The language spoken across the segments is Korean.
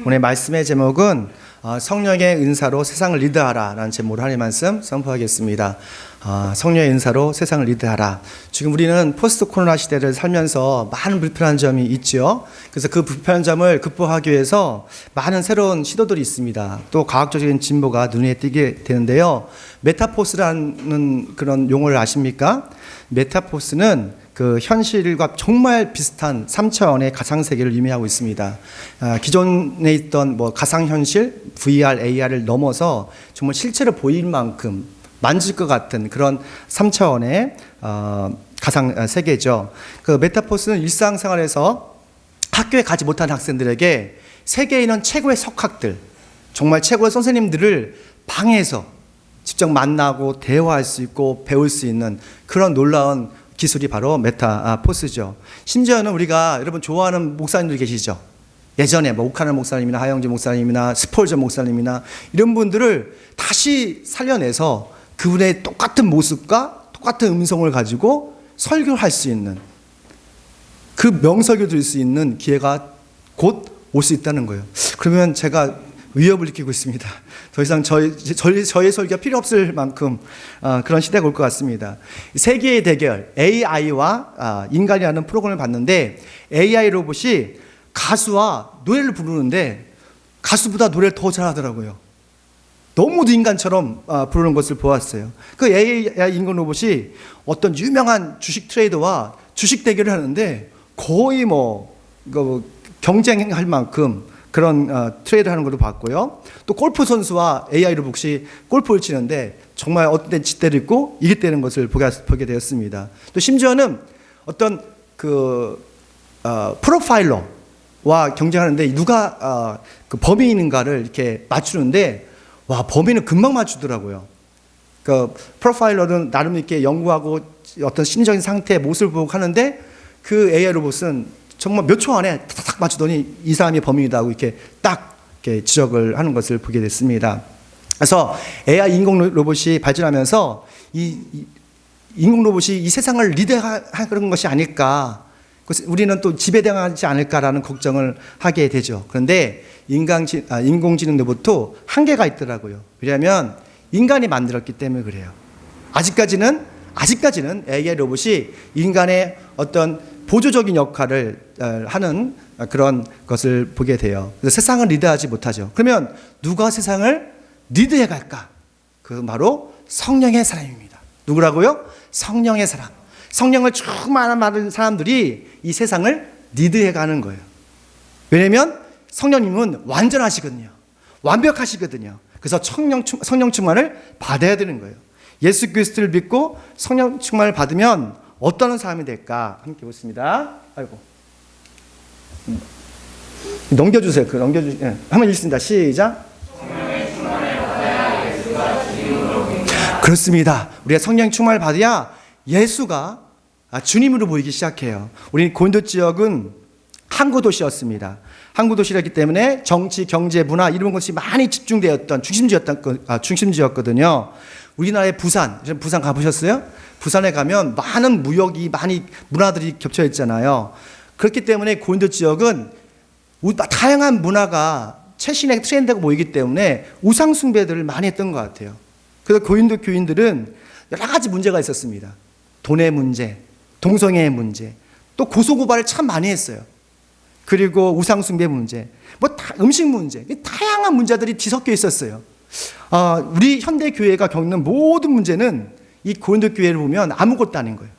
오늘 말씀의 제목은 성령의 은사로 세상을 리드하라 라는 제목으로 하나님의 말씀 선포하겠습니다. 성령의 은사로 세상을 리드하라. 지금 우리는 포스트 코로나 시대를 살면서 많은 불편한 점이 있죠. 그래서 그 불편한 점을 극복하기 위해서 많은 새로운 시도들이 있습니다. 또 과학적인 진보가 눈에 띄게 되는데요. 메타포스라는 그런 용어를 아십니까? 메타포스는 그 현실과 정말 비슷한 3차원의 가상세계를 의미하고 있습니다. 기존에 있던 가상현실, VR, AR을 넘어서 정말 실제로 보일 만큼 만질 것 같은 그런 3차원의 가상세계죠. 그 메타포스는 일상생활에서 학교에 가지 못한 학생들에게 세계에 있는 최고의 석학들, 정말 최고의 선생님들을 방에서 직접 만나고 대화할 수 있고 배울 수 있는 그런 놀라운 기술이 바로 메타포스죠. 심지어는 우리가 여러분 좋아하는 목사님들 계시죠? 예전에 오카너 목사님이나 하영재 목사님이나 스폴저 목사님이나 이런 분들을 다시 살려내서 그분의 똑같은 모습과 똑같은 음성을 가지고 설교할 수 있는 그 명설교 드릴 수 있는 기회가 곧 올 수 있다는 거예요. 그러면 제가 위협을 느끼고 있습니다. 더 이상 저의 설교가 필요 없을 만큼 그런 시대가 올 것 같습니다. 세계의 대결 AI와 인간이라는 프로그램을 봤는데 AI 로봇이 가수와 노래를 부르는데 가수보다 노래를 더 잘하더라고요. 너무도 인간처럼 부르는 것을 보았어요. 그 AI 인간 로봇이 어떤 유명한 주식 트레이더와 주식 대결을 하는데 거의 경쟁할 만큼 그런 트레이드 하는 것도 봤고요. 또 골프 선수와 AI 로봇이 골프를 치는데 정말 어떤 때 질 있고 이길 때는 것을 보게 되었습니다. 또 심지어는 어떤 프로파일러와 경쟁하는데 누가 그 범인인가를 이렇게 맞추는데 와, 범인은 금방 맞추더라고요. 그 프로파일러는 나름 이렇게 연구하고 어떤 심리적인 상태의 모습을 보고 하는데 그 AI 로봇은 정말 몇 초 안에 탁탁 맞추더니 이 사람이 범인이다 하고 이렇게 딱 이렇게 지적을 하는 것을 보게 됐습니다. 그래서 AI 인공 로봇이 발전하면서 이 인공 로봇이 이 세상을 리드하는 것이 아닐까, 우리는 또 지배당하지 않을까라는 걱정을 하게 되죠. 그런데 인공지능 로봇도 한계가 있더라고요. 왜냐하면 인간이 만들었기 때문에 그래요. 아직까지는 AI 로봇이 인간의 어떤 보조적인 역할을 하는 그런 것을 보게 돼요. 그래서 세상을 리드하지 못하죠. 그러면 누가 세상을 리드해 갈까? 그건 바로 성령의 사람입니다. 누구라고요? 성령의 사람. 성령을 충만한 많은 사람들이 이 세상을 리드해 가는 거예요. 왜냐하면 성령님은 완전하시거든요. 완벽하시거든요. 그래서 성령 충만을 받아야 되는 거예요. 예수 그리스도를 믿고 성령 충만을 받으면 어떤 사람이 될까? 함께 보겠습니다. 아이고. 넘겨주세요. 한번 읽습니다. 시작. 그렇습니다. 우리가 성령 충만을 받아야 예수가 주님으로 보이기 시작해요. 우리 고린도 지역은 항구 도시였습니다. 항구 도시였기 때문에 정치, 경제, 문화 이런 것이 많이 집중되었던 중심지였거든요. 우리나라의 부산 가보셨어요? 부산에 가면 많은 많이 문화들이 겹쳐 있잖아요. 그렇기 때문에 고린도 지역은 다양한 문화가 최신의 트렌드가 모이기 때문에 우상 숭배들을 많이 했던 것 같아요. 그래서 고린도 교인들은 여러 가지 문제가 있었습니다. 돈의 문제, 동성애의 문제, 또 고소고발을 참 많이 했어요. 그리고 우상 숭배 문제, 음식 문제, 다양한 문제들이 뒤섞여 있었어요. 우리 현대 교회가 겪는 모든 문제는 이 고린도 교회를 보면 아무것도 아닌 거예요.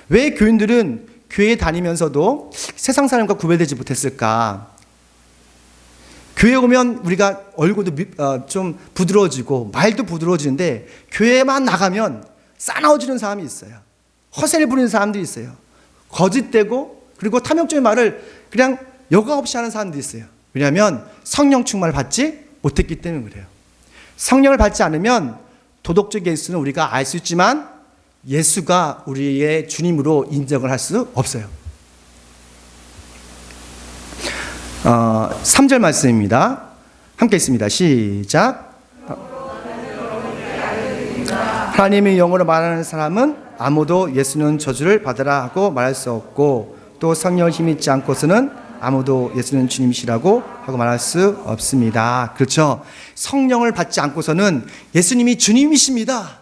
왜 교인들은 교회에 다니면서도 세상 사람과 구별되지 못했을까? 교회에 오면 우리가 얼굴도 좀 부드러워지고 말도 부드러워지는데 교회만 나가면 싸나워지는 사람이 있어요. 허세를 부리는 사람들이 있어요. 거짓되고 그리고 탐욕적인 말을 그냥 여과 없이 하는 사람들이 있어요. 왜냐하면 성령 충만을 받지 못했기 때문에 그래요. 성령을 받지 않으면 도덕적 예수는 우리가 알 수 있지만 예수가 우리의 주님으로 인정을 할 수 없어요. 3절 말씀입니다. 함께 있습니다. 시작. 하나님의 영어로 말하는 사람은 아무도 예수는 저주를 받으라 하고 말할 수 없고 또 성령을 힘입지 않고서는 아무도 예수는 주님이시라고 하고 말할 수 없습니다. 그렇죠? 성령을 받지 않고서는 예수님이 주님이십니다,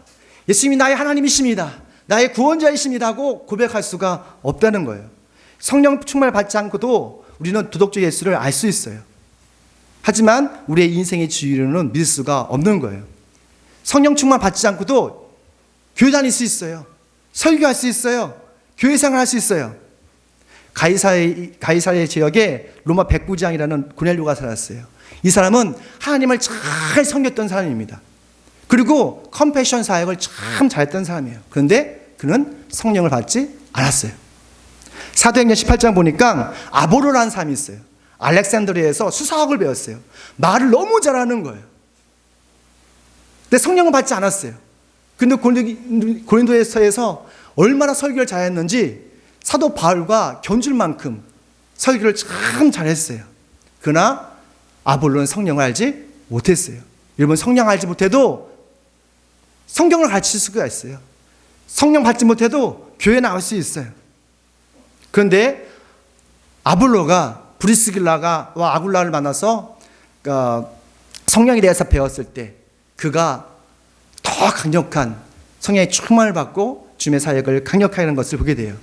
예수님이 나의 하나님이십니다, 나의 구원자이십니다 하고 고백할 수가 없다는 거예요. 성령 충만을 받지 않고도 우리는 도덕적 예수를 알 수 있어요. 하지만 우리의 인생의 주인은 믿을 수가 없는 거예요. 성령 충만 받지 않고도 교회 다닐 수 있어요, 설교할 수 있어요, 교회 생활할 수 있어요. 가이사의 지역에 로마 백부장이라는 고넬료가 살았어요. 이 사람은 하나님을 잘 섬겼던 사람입니다. 그리고 컴패션 사역을 참 잘했던 사람이에요. 그런데 그는 성령을 받지 않았어요. 사도행전 18장 보니까 아볼로라는 사람이 있어요. 알렉산드리아에서 수사학을 배웠어요. 말을 너무 잘하는 거예요. 근데 성령을 받지 않았어요. 근데 고린도에서 얼마나 설교를 잘했는지 사도 바울과 견줄 만큼 설교를 참 잘했어요. 그러나 아볼로는 성령을 알지 못했어요. 여러분, 성령 알지 못해도 성경을 가르칠 수가 있어요. 성령 받지 못해도 교회 나올 수 있어요. 그런데 아볼로가 브리스길라와 아굴라를 만나서 성령에 대해서 배웠을 때 그가 더 강력한 성령의 충만을 받고 주님의 사역을 강력하게 하는 것을 보게 돼요.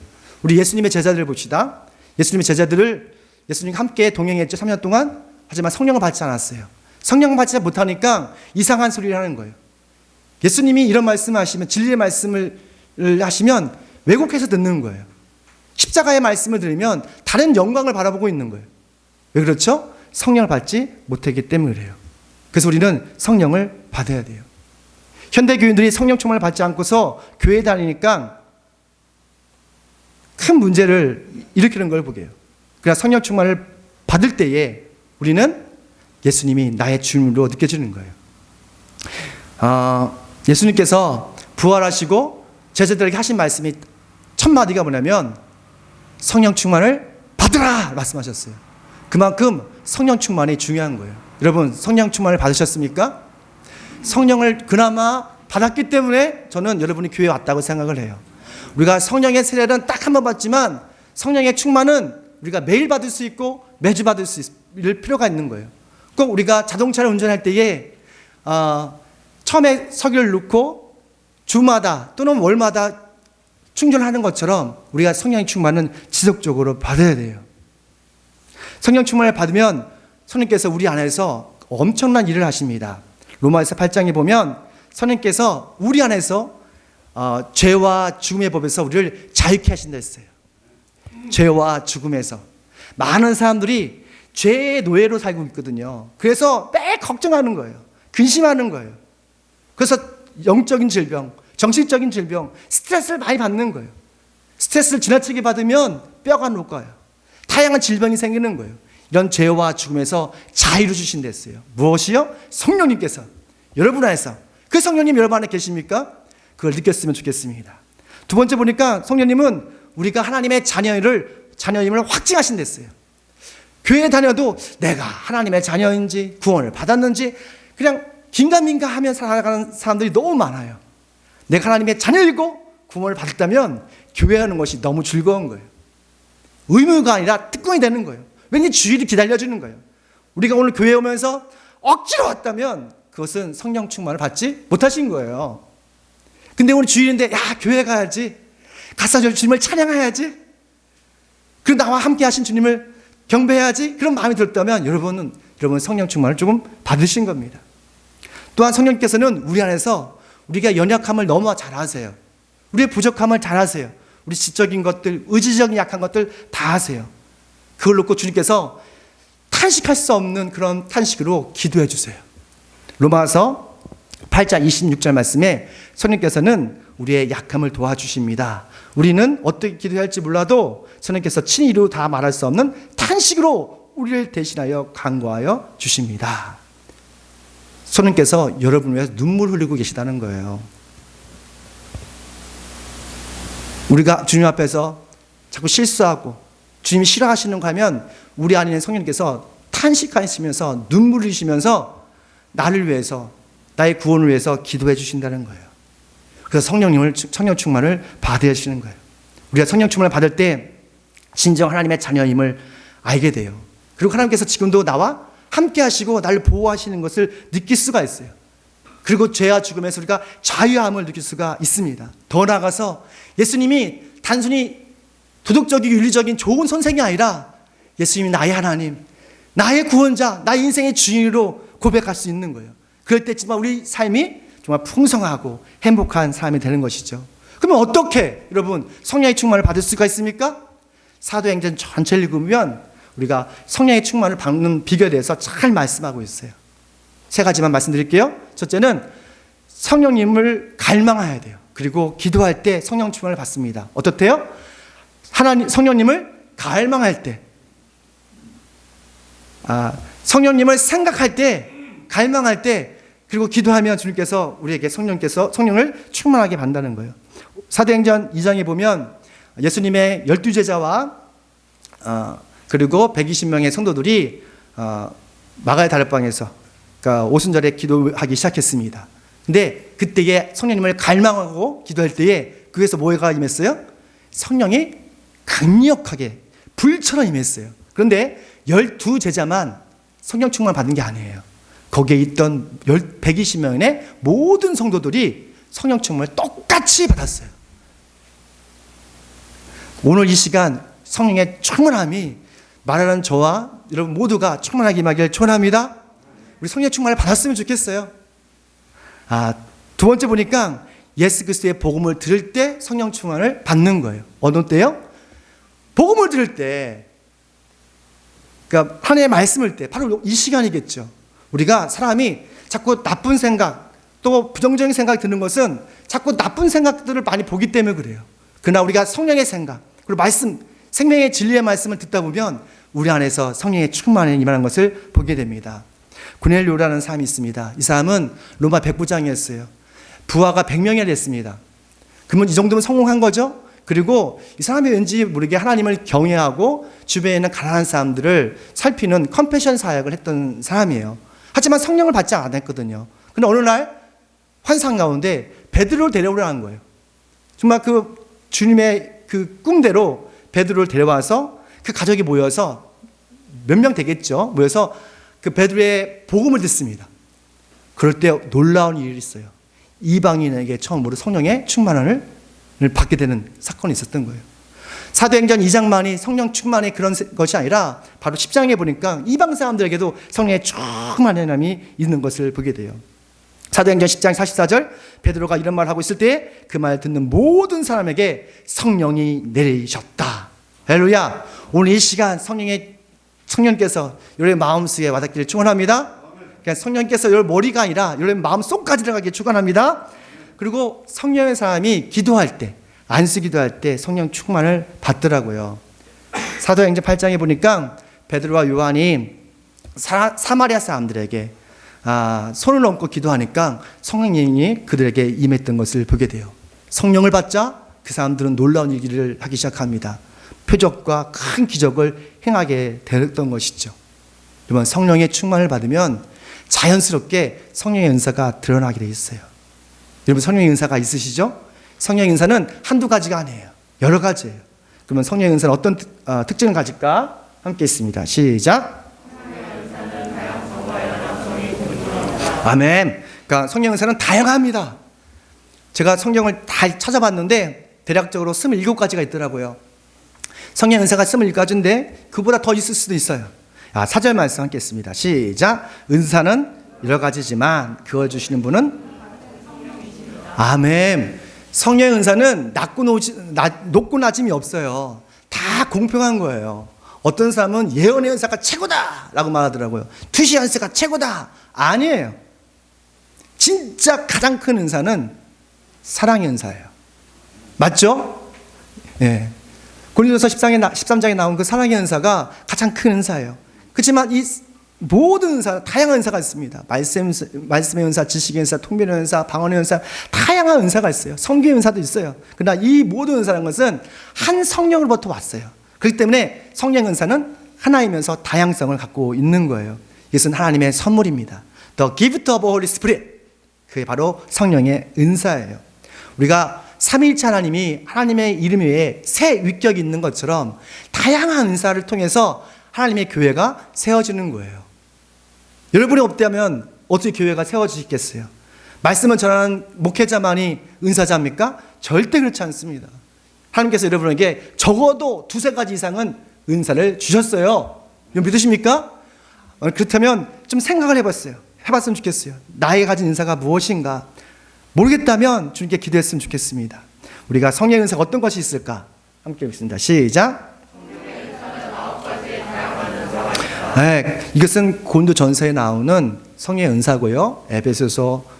우리 예수님의 제자들을 봅시다. 예수님의 제자들을 예수님과 함께 동행했죠, 3년 동안. 하지만 성령을 받지 않았어요. 성령을 받지 못하니까 이상한 소리를 하는 거예요. 예수님이 이런 말씀을 하시면, 진리의 말씀을 하시면 왜곡해서 듣는 거예요. 십자가의 말씀을 들으면 다른 영광을 바라보고 있는 거예요. 왜 그렇죠? 성령을 받지 못했기 때문에 그래요. 그래서 우리는 성령을 받아야 돼요. 현대 교인들이 성령 충만을 받지 않고서 교회에 다니니까 큰 문제를 일으키는 걸 보게요. 그러나 성령 충만을 받을 때에 우리는 예수님이 나의 주님으로 느껴지는 거예요. 예수님께서 부활하시고 제자들에게 하신 말씀이 첫 마디가 뭐냐면 성령 충만을 받으라 말씀하셨어요. 그만큼 성령 충만이 중요한 거예요. 여러분, 성령 충만을 받으셨습니까? 성령을 그나마 받았기 때문에 저는 여러분이 교회에 왔다고 생각을 해요. 우리가 성령의 세례는 딱 한 번 받지만 성령의 충만은 우리가 매일 받을 수 있고 매주 받을 수 있을 필요가 있는 거예요. 꼭 우리가 자동차를 운전할 때에 처음에 석유를 넣고 주마다 또는 월마다 충전하는 것처럼 우리가 성령의 충만은 지속적으로 받아야 돼요. 성령 충만을 받으면 성령께서 우리 안에서 엄청난 일을 하십니다. 로마에서 8장에 보면 성령께서 우리 안에서 죄와 죽음의 법에서 우리를 자유케 하신다 했어요. 죄와 죽음에서 많은 사람들이 죄의 노예로 살고 있거든요. 그래서 매일 걱정하는 거예요. 근심하는 거예요. 그래서 영적인 질병, 정신적인 질병, 스트레스를 많이 받는 거예요. 스트레스를 지나치게 받으면 뼈가 녹아요. 다양한 질병이 생기는 거예요. 이런 죄와 죽음에서 자유를 주신다 했어요. 무엇이요? 성령님께서 여러분 안에서. 그 성령님 여러분 안에 계십니까? 그걸 느꼈으면 좋겠습니다. 두 번째 보니까 성령님은 우리가 하나님의 자녀임을 확증하신다 했어요. 교회에 다녀도 내가 하나님의 자녀인지 구원을 받았는지 그냥 긴가민가 하며 살아가는 사람들이 너무 많아요. 내가 하나님의 자녀이고 구원을 받았다면 교회하는 것이 너무 즐거운 거예요. 의무가 아니라 특권이 되는 거예요. 왠지 주일이 기다려주는 거예요. 우리가 오늘 교회에 오면서 억지로 왔다면 그것은 성령 충만을 받지 못하신 거예요. 근데 오늘 주일인데 교회 가야지, 가서 주님을 찬양해야지, 그리고 나와 함께 하신 주님을 경배해야지, 그런 마음이 들었다면 여러분 성령 충만을 조금 받으신 겁니다. 또한 성령께서는 우리 안에서 우리가 연약함을 너무 잘 아세요. 우리의 부족함을 잘 아세요. 우리 지적인 것들, 의지적인 약한 것들 다 아세요. 그걸 놓고 주님께서 탄식할 수 없는 그런 탄식으로 기도해 주세요. 로마서 8장 26절 말씀에 성령께서는 우리의 약함을 도와주십니다. 우리는 어떻게 기도해야 할지 몰라도 성령께서 친히 이루 다 말할 수 없는 탄식으로 우리를 대신하여 간구하여 주십니다. 성령께서 여러분을 위해서 눈물 흘리고 계시다는 거예요. 우리가 주님 앞에서 자꾸 실수하고 주님이 싫어하시는 거 하면 우리 안에 있는 성령께서 탄식하시면서 눈물 흘리시면서 나를 위해서, 나의 구원을 위해서 기도해 주신다는 거예요. 그래서 성령 충만을 받으시는 거예요. 우리가 성령 충만을 받을 때 진정 하나님의 자녀임을 알게 돼요. 그리고 하나님께서 지금도 나와 함께 하시고 나를 보호하시는 것을 느낄 수가 있어요. 그리고 죄와 죽음에서 우리가 자유함을 느낄 수가 있습니다. 더 나아가서 예수님이 단순히 도덕적이고 윤리적인 좋은 선생이 아니라 예수님이 나의 하나님, 나의 구원자, 나의 인생의 주인으로 고백할 수 있는 거예요. 그럴 때쯤 우리 삶이 정말 풍성하고 행복한 삶이 되는 것이죠. 그러면 어떻게 여러분 성령의 충만을 받을 수가 있습니까? 사도행전 전체를 읽으면 우리가 성령의 충만을 받는 비결에 대해서 잘 말씀하고 있어요. 세 가지만 말씀드릴게요. 첫째는 성령님을 갈망해야 돼요. 그리고 기도할 때 성령 충만을 받습니다. 어떻대요? 하나님 성령님을 갈망할 때, 성령님을 생각할 때, 갈망할 때, 그리고 기도하면 주님께서 우리에게 성령을 충만하게 받는다는 거예요. 사도행전 2장에 보면 예수님의 12제자와 그리고 120명의 성도들이 마가의 다락방에서 그러니까 오순절에 기도하기 시작했습니다. 근데 그때에 성령님을 갈망하고 기도할 때에 그에서 뭐가 임했어요? 성령이 강력하게 불처럼 임했어요. 그런데 12제자만 성령 충만 받은 게 아니에요. 거기에 있던 120명의 모든 성도들이 성령 충만을 똑같이 받았어요. 오늘 이 시간 성령의 충만함이 말하는 저와 여러분 모두가 충만하게 임하기를 축원합니다. 우리 성령 충만을 받았으면 좋겠어요. 두 번째 보니까 예수 그리스도의 복음을 들을 때 성령 충만을 받는 거예요. 어느 때요? 복음을 들을 때, 그러니까 하나님의 말씀을 때, 바로 이 시간이겠죠. 우리가 사람이 자꾸 나쁜 생각, 또 부정적인 생각이 드는 것은 자꾸 나쁜 생각들을 많이 보기 때문에 그래요. 그러나 우리가 성령의 생각, 그리고 말씀, 생명의 진리의 말씀을 듣다 보면 우리 안에서 성령의 충만에 임하는 것을 보게 됩니다. 고넬료라는 사람이 있습니다. 이 사람은 로마 백부장이었어요. 부하가 100명이나 됐습니다. 그러면 이 정도면 성공한 거죠? 그리고 이 사람이 왠지 모르게 하나님을 경외하고 주변에 있는 가난한 사람들을 살피는 컴패션 사역을 했던 사람이에요. 하지만 성령을 받지 않았거든요. 근데 어느 날 환상 가운데 베드로를 데려오라는 거예요. 정말 그 주님의 그 꿈대로 베드로를 데려와서 그 가족이 모여서 몇 명 되겠죠. 모여서 그 베드로의 복음을 듣습니다. 그럴 때 놀라운 일이 있어요. 이방인에게 처음으로 성령의 충만함을 받게 되는 사건이 있었던 거예요. 사도행전 2장만이 성령 충만의 그런 것이 아니라 바로 10장에 보니까 이방 사람들에게도 성령의 충만함이 있는 것을 보게 돼요. 사도행전 10장 44절 베드로가 이런 말을 하고 있을 때 그 말 듣는 모든 사람에게 성령이 내리셨다. 할렐루야. 오늘 이 시간 성령께서 여러분의 마음속에 와닿기를 축원합니다. 그러니까 성령께서 여러분 머리가 아니라 여러분 마음속까지 들어가기를 축원합니다. 그리고 성령의 사람이 기도할 때, 안수 기도할 때 성령 충만을 받더라고요. 사도행전 8장에 보니까 베드로와 요한이 사마리아 사람들에게 손을 얹고 기도하니까 성령님이 그들에게 임했던 것을 보게 돼요. 성령을 받자 그 사람들은 놀라운 일을 하기 시작합니다. 표적과 큰 기적을 행하게 되었던 것이죠. 여러분 성령의 충만을 받으면 자연스럽게 성령의 은사가 드러나게 돼 있어요. 여러분 성령의 은사가 있으시죠? 성령의 은사는 한두 가지가 아니에요. 여러 가지예요. 그러면 성령의 은사는 어떤 특징을 가질까? 함께 있습니다. 시작. 아멘. 그러니까 성령의 은사는 다양합니다. 제가 성경을 다 찾아봤는데 대략적으로 27가지가 있더라고요. 성령의 은사가 27가지인데 그보다 더 있을 수도 있어요. 4절 말씀 함께 있습니다. 시작. 은사는 여러 가지지만 그걸 주시는 분은 아멘. 성령의 은사는 높고 낮음이 없어요. 다 공평한 거예요. 어떤 사람은 예언의 은사가 최고다 라고 말하더라고요. 투시 은사가 최고다. 아니에요. 진짜 가장 큰 은사는 사랑의 은사예요. 맞죠? 예. 고린도서 13장에 나온 그 사랑의 은사가 가장 큰 은사예요. 그렇지만 이 모든 은사, 다양한 은사가 있습니다. 말씀의 은사, 지식의 은사, 통변의 은사, 방언의 은사, 다양한 은사가 있어요. 성교의 은사도 있어요. 그러나 이 모든 은사라는 것은 한 성령으로부터 왔어요. 그렇기 때문에 성령 은사는 하나이면서 다양성을 갖고 있는 거예요. 이것은 하나님의 선물입니다. The gift of Holy Spirit. 그게 바로 성령의 은사예요. 우리가 삼위일체 하나님이 하나님의 이름 위에 세 위격이 있는 것처럼 다양한 은사를 통해서 하나님의 교회가 세워지는 거예요. 여러분이 없다면 어떻게 교회가 세워지겠어요? 말씀을 전하는 목회자만이 은사자입니까? 절대 그렇지 않습니다. 하나님께서 여러분에게 적어도 두세 가지 이상은 은사를 주셨어요. 여러분 믿으십니까? 그렇다면 좀 생각을 해봤으면 좋겠어요. 나에게 가진 은사가 무엇인가? 모르겠다면 주님께 기도했으면 좋겠습니다. 우리가 성령의 은사가 어떤 것이 있을까? 함께 읽습니다. 시작. 네, 이것은 고린도전서에 나오는 성령의 은사고요. 에베소서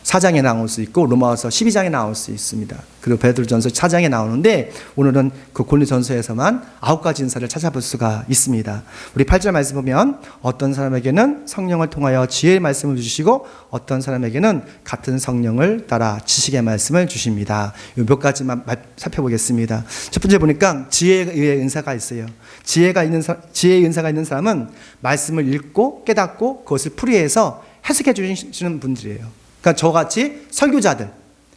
4장에 나올 수 있고 로마서 12장에 나올 수 있습니다. 그리고 베드로전서 4장에 나오는데 오늘은 그 고린도전서에서만 9가지 은사를 찾아볼 수가 있습니다. 우리 8절 말씀 보면 어떤 사람에게는 성령을 통하여 지혜의 말씀을 주시고 어떤 사람에게는 같은 성령을 따라 지식의 말씀을 주십니다. 몇 가지만 살펴보겠습니다. 첫 번째 보니까 지혜의 은사가 있어요. 지혜의 은사가 있는 사람은 말씀을 읽고 깨닫고 그것을 풀이해서 해석해 주시는 분들이에요. 그러니까 저같이 설교자들,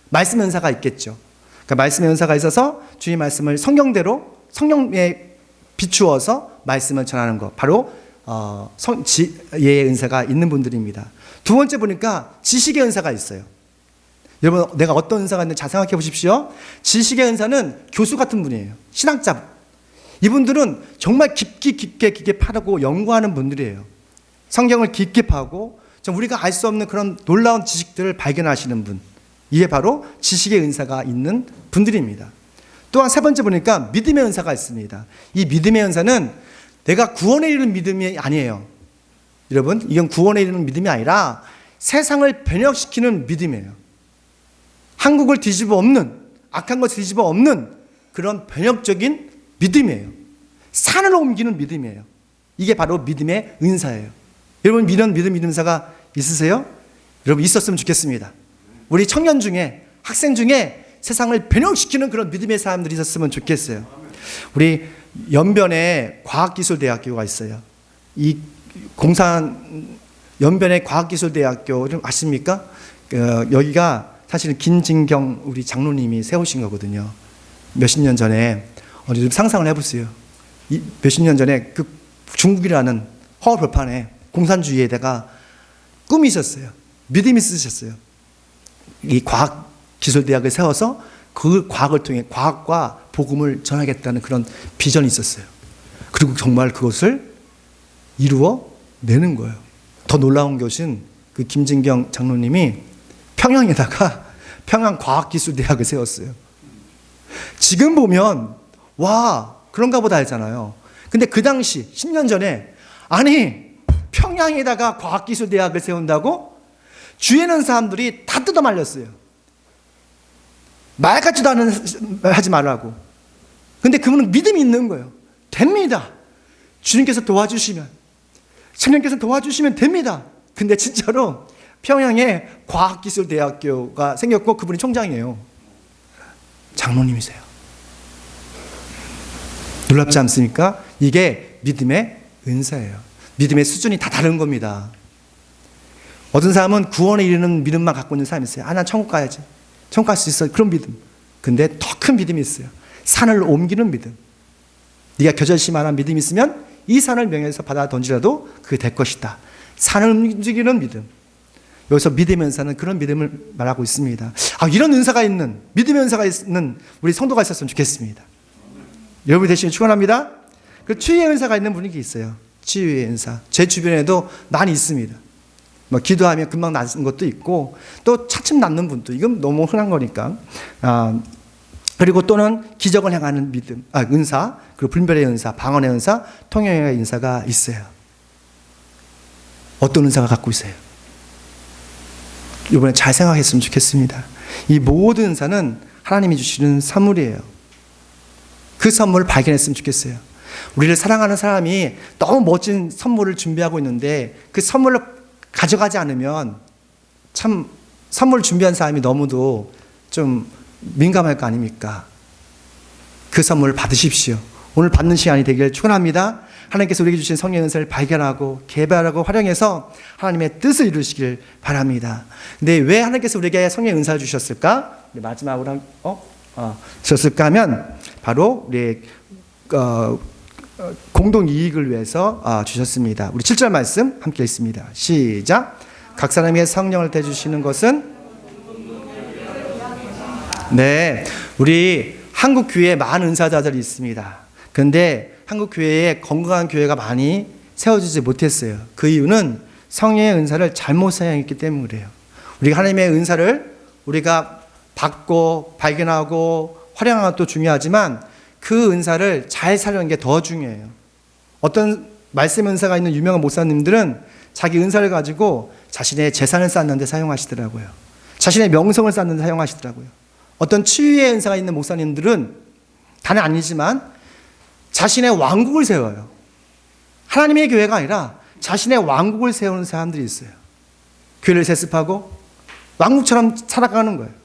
말씀 은사가 있겠죠. 그러니까 말씀의 은사가 있어서 주의 말씀을 성경대로 성령에 비추어서 말씀을 전하는 것, 바로 지혜의 은사가 있는 분들입니다. 두 번째 보니까 지식의 은사가 있어요. 여러분, 내가 어떤 은사가 있는지 잘 생각해 보십시오. 지식의 은사는 교수 같은 분이에요. 신학자. 이분들은 정말 깊게 파고 연구하는 분들이에요. 성경을 깊게 파고 우리가 알 수 없는 그런 놀라운 지식들을 발견하시는 분, 이게 바로 지식의 은사가 있는 분들입니다. 또한 세 번째 보니까 믿음의 은사가 있습니다. 이 믿음의 은사는 내가 구원에 이르는 믿음이 아니에요. 여러분, 이건 구원에 이르는 믿음이 아니라 세상을 변혁시키는 믿음이에요. 한국을 뒤집어 엎는, 악한 것을 뒤집어 엎는 그런 변혁적인 믿음이에요. 산을 옮기는 믿음이에요. 이게 바로 믿음의 은사예요. 여러분, 이런 믿음 은사가 있으세요? 여러분, 있었으면 좋겠습니다. 우리 청년 중에, 학생 중에 세상을 변형시키는 그런 믿음의 사람들이 있었으면 좋겠어요. 우리 연변에 과학기술대학교가 있어요. 이 연변에 과학기술대학교 좀 아십니까? 여기가 사실은 김진경 우리 장로님이 세우신 거거든요. 몇십 년 전에. 좀 상상을 해보세요. 몇십 년 전에 그 중국이라는 허허 벌판에 공산주의에다가 꿈이 있었어요. 믿음이 있으셨어요. 이 과학기술대학을 세워서 그 과학을 통해 과학과 복음을 전하겠다는 그런 비전이 있었어요. 그리고 정말 그것을 이루어 내는 거예요. 더 놀라운 것은 그 김진경 장로님이 평양에다가 평양과학기술대학을 세웠어요. 지금 보면 와, 그런가 보다 했잖아요. 근데 그 당시 10년 전에 아니 평양에다가 과학기술대학을 세운다고? 주위에는 사람들이 다 뜯어 말렸어요. 말 같지도 않은 하지 말라고. 근데 그분은 믿음이 있는 거예요. 됩니다. 주님께서 도와주시면, 성령께서 도와주시면 됩니다. 근데 진짜로 평양에 과학기술대학교가 생겼고 그분이 총장이에요. 장로님이세요. 놀랍지 않습니까? 이게 믿음의 은사예요. 믿음의 수준이 다 다른 겁니다. 어떤 사람은 구원에 이르는 믿음만 갖고 있는 사람이 있어요. 난 천국 가야지. 천국 갈 수 있어. 그런 믿음. 근데 더 큰 믿음이 있어요. 산을 옮기는 믿음. 네가 겨자씨 만한 믿음이 있으면 이 산을 명예에서 받아 던지라도 그게 될 것이다. 산을 움직이는 믿음. 여기서 믿음의 은사는 그런 믿음을 말하고 있습니다. 이런 은사가 있는, 믿음의 은사가 있는 우리 성도가 있었으면 좋겠습니다. 여러분이 되시길 축원합니다. 그 치유의 은사가 있는 분이 있어요. 치유의 은사. 제 주변에도 많이 있습니다. 기도하면 금방 낫는 것도 있고 또 차츰 낫는 분도, 이건 너무 흔한 거니까. 그리고 또는 기적을 행하는 믿음, 은사, 그리고 분별의 은사, 방언의 은사, 통역의 은사가 있어요. 어떤 은사가 갖고 있어요? 이번에 잘 생각했으면 좋겠습니다. 이 모든 은사는 하나님이 주시는 선물이에요. 그 선물을 발견했으면 좋겠어요. 우리를 사랑하는 사람이 너무 멋진 선물을 준비하고 있는데 그 선물을 가져가지 않으면 참 선물을 준비한 사람이 너무도 좀 민감할 거 아닙니까? 그 선물을 받으십시오. 오늘 받는 시간이 되기를 축원합니다. 하나님께서 우리에게 주신 성령의 은사를 발견하고 개발하고 활용해서 하나님의 뜻을 이루시길 바랍니다. 근데 왜 하나님께서 우리에게 성령의 은사를 주셨을까? 마지막으로 주셨을까 하면 바로 우리 공동 이익을 위해서 주셨습니다. 우리 7절 말씀 함께 읽습니다. 시작. 각 사람에게 성령을 대주시는 것은 네, 우리 한국 교회에 많은 은사자들이 있습니다. 그런데 한국 교회에 건강한 교회가 많이 세워지지 못했어요. 그 이유는 성령의 은사를 잘못 사용했기 때문에 그래요. 우리가 하나님의 은사를 우리가 받고 발견하고 활용하는 것도 중요하지만 그 은사를 잘 사용하는 게 더 중요해요. 어떤 말씀 은사가 있는 유명한 목사님들은 자기 은사를 가지고 자신의 재산을 쌓는 데 사용하시더라고요. 자신의 명성을 쌓는 데 사용하시더라고요. 어떤 치유의 은사가 있는 목사님들은 다는 아니지만 자신의 왕국을 세워요. 하나님의 교회가 아니라 자신의 왕국을 세우는 사람들이 있어요. 교회를 세습하고 왕국처럼 살아가는 거예요.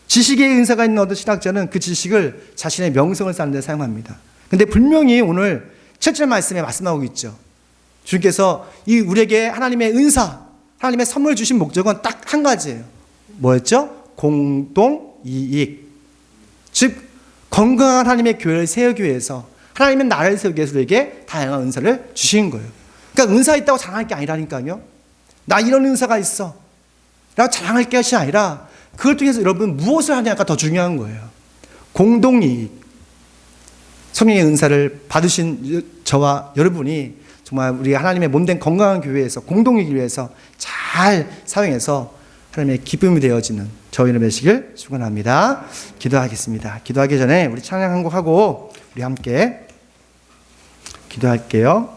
지식의 은사가 있는 어떤 신학자는 그 지식을 자신의 명성을 쌓는 데 사용합니다. 그런데 분명히 오늘 7절 말씀에 말씀하고 있죠. 주님께서 이 우리에게 하나님의 은사, 하나님의 선물 주신 목적은 딱 한 가지예요. 뭐였죠? 공동 이익. 즉 건강한 하나님의 교회를 세우기 위해서, 하나님의 나라를 세우기 위해서 우리에게 다양한 은사를 주신 거예요. 그러니까 은사 있다고 자랑할 게 아니라니까요. 나 이런 은사가 있어 라고 자랑할 것이 아니라 그걸 통해서 여러분 무엇을 하냐가 더 중요한 거예요. 공동이익. 성령의 은사를 받으신 저와 여러분이 정말 우리 하나님의 몸된 건강한 교회에서 공동이익을 위해서 잘 사용해서 하나님의 기쁨이 되어지는 저희 여러분 되시길 축원합니다. 기도하겠습니다. 기도하기 전에 우리 찬양 한 곡 하고 우리 함께 기도할게요.